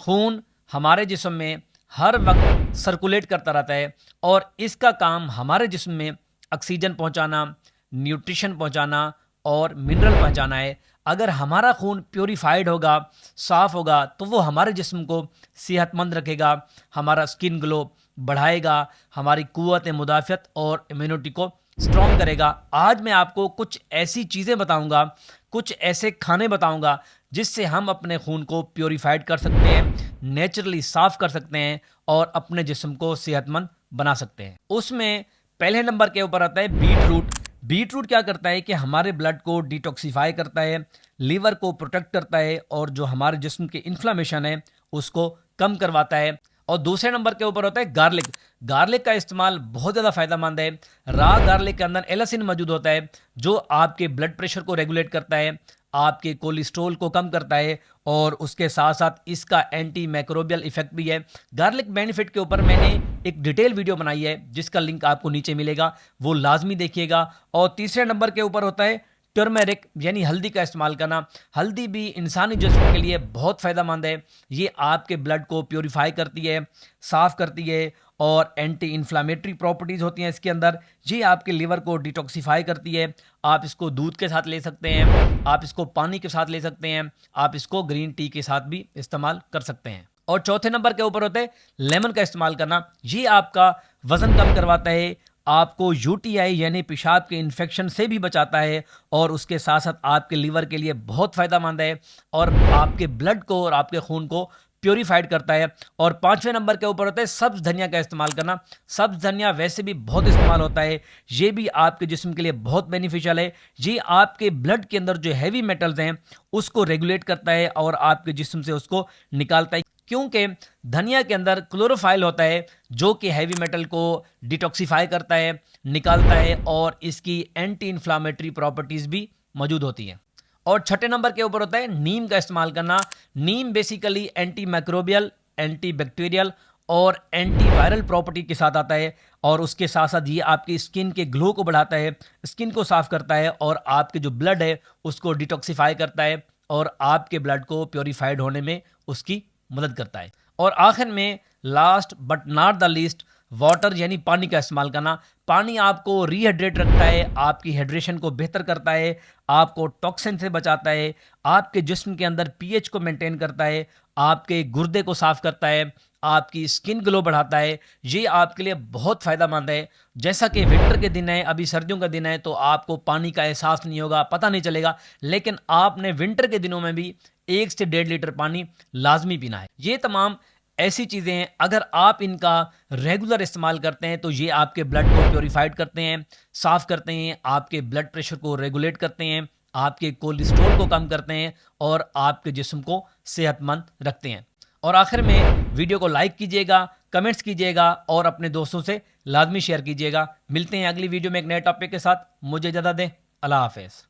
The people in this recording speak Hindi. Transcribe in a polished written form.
खून हमारे जिस्म में हर वक्त सर्कुलेट करता रहता है और इसका काम हमारे जिस्म में ऑक्सीजन पहुंचाना, न्यूट्रिशन पहुंचाना और मिनरल पहुंचाना है। अगर हमारा खून प्योरीफाइड होगा, साफ़ होगा, तो वो हमारे जिस्म को सेहतमंद रखेगा, हमारा स्किन ग्लो बढ़ाएगा, हमारी कुव्वत मुदाफ़त और इम्यूनिटी को स्ट्रॉन्ग करेगा। आज मैं आपको कुछ ऐसी चीज़ें बताऊंगा, कुछ ऐसे खाने बताऊंगा जिससे हम अपने खून को प्योरीफाइड कर सकते हैं, नेचुरली साफ़ कर सकते हैं और अपने जिस्म को सेहतमंद बना सकते हैं। उसमें पहले नंबर के ऊपर आता है बीट रूट। बीट रूट क्या करता है कि हमारे ब्लड को डिटॉक्सिफाई करता है, लीवर को प्रोटेक्ट करता है और जो हमारे जिस्म की इन्फ्लामेशन है उसको कम करवाता है। और दूसरे नंबर के ऊपर होता है गार्लिक। गार्लिक का इस्तेमाल बहुत ज़्यादा फायदेमंद है। रॉ गार्लिक के अंदर एलसिन मौजूद होता है जो आपके ब्लड प्रेशर को रेगुलेट करता है, आपके कोलेस्ट्रॉल को कम करता है और उसके साथ साथ इसका एंटी मैक्रोबियल इफेक्ट भी है। गार्लिक बेनिफिट के ऊपर मैंने एक डिटेल वीडियो बनाई है जिसका लिंक आपको नीचे मिलेगा, वो लाजमी देखिएगा। और तीसरे नंबर के ऊपर होता है टर्मेरिक यानी हल्दी का इस्तेमाल करना। हल्दी भी इंसानी जिस्म के लिए बहुत फ़ायदेमंद है। ये आपके ब्लड को प्योरीफाई करती है, साफ़ करती है और एंटी इन्फ्लामेटरी प्रॉपर्टीज़ होती हैं इसके अंदर। ये आपके लिवर को डिटॉक्सिफाई करती है। आप इसको दूध के साथ ले सकते हैं, आप इसको पानी के साथ ले सकते हैं, आप इसको ग्रीन टी के साथ भी इस्तेमाल कर सकते हैं। और चौथे नंबर के ऊपर होता है लेमन का इस्तेमाल करना। ये आपका वज़न कम करवाता है, आपको यूटीआई यानी पेशाब के इन्फेक्शन से भी बचाता है और उसके साथ साथ आपके लीवर के लिए बहुत फ़ायदेमंद है और आपके ब्लड को और आपके खून को प्योरीफाइड करता है। और पांचवें नंबर के ऊपर होता है सब्ज़ धनिया का इस्तेमाल करना। सब्ज़ धनिया वैसे भी बहुत इस्तेमाल होता है, ये भी आपके जिस्म के लिए बहुत बेनिफिशियल है। ये आपके ब्लड के अंदर जो हैवी मेटल्स हैं उसको रेगुलेट करता है और आपके जिस्म से उसको निकालता है, क्योंकि धनिया के अंदर क्लोरोफाइल होता है जो कि हैवी मेटल को डिटॉक्सिफाई करता है, निकालता है और इसकी एंटी इन्फ्लामेटरी प्रॉपर्टीज़ भी मौजूद होती हैं। और छठे नंबर के ऊपर होता है नीम का इस्तेमाल करना। Neem basically anti microbial, anti bacterial और एंटी वायरल प्रॉपर्टी के साथ आता है और उसके साथ साथ ये आपकी स्किन के ग्लो को बढ़ाता है, स्किन को साफ करता है और आपके जो ब्लड है उसको डिटॉक्सिफाई करता है और आपके ब्लड को प्योरीफाइड होने में उसकी मदद करता है। और आखिर में last but not the least water यानी पानी का इस्तेमाल करना। पानी आपको रीहाइड्रेट रखता है, आपकी हाइड्रेशन को बेहतर करता है, आपको टॉक्सिन से बचाता है, आपके जिस्म के अंदर पीएच को मेंटेन करता है, आपके गुर्दे को साफ करता है, आपकी स्किन ग्लो बढ़ाता है। ये आपके लिए बहुत फ़ायदेमंद है। जैसा कि विंटर के दिन है, अभी सर्दियों का दिन है, तो आपको पानी का एहसास नहीं होगा, पता नहीं चलेगा, लेकिन आपने विंटर के दिनों में भी 1 से 1.5 लीटर पानी लाजमी पीना है। ये तमाम ऐसी चीज़ें हैं, अगर आप इनका रेगुलर इस्तेमाल करते हैं तो ये आपके ब्लड को प्योरीफाइड करते हैं, साफ़ करते हैं, आपके ब्लड प्रेशर को रेगुलेट करते हैं, आपके कोलेस्ट्रॉल को कम करते हैं और आपके जिस्म को सेहतमंद रखते हैं। और आखिर में वीडियो को लाइक कीजिएगा, कमेंट्स कीजिएगा और अपने दोस्तों से लाजमी शेयर कीजिएगा। मिलते हैं अगली वीडियो में एक नए टॉपिक के साथ। मुझे इजाज़त दें। अल्लाह हाफ़िज़।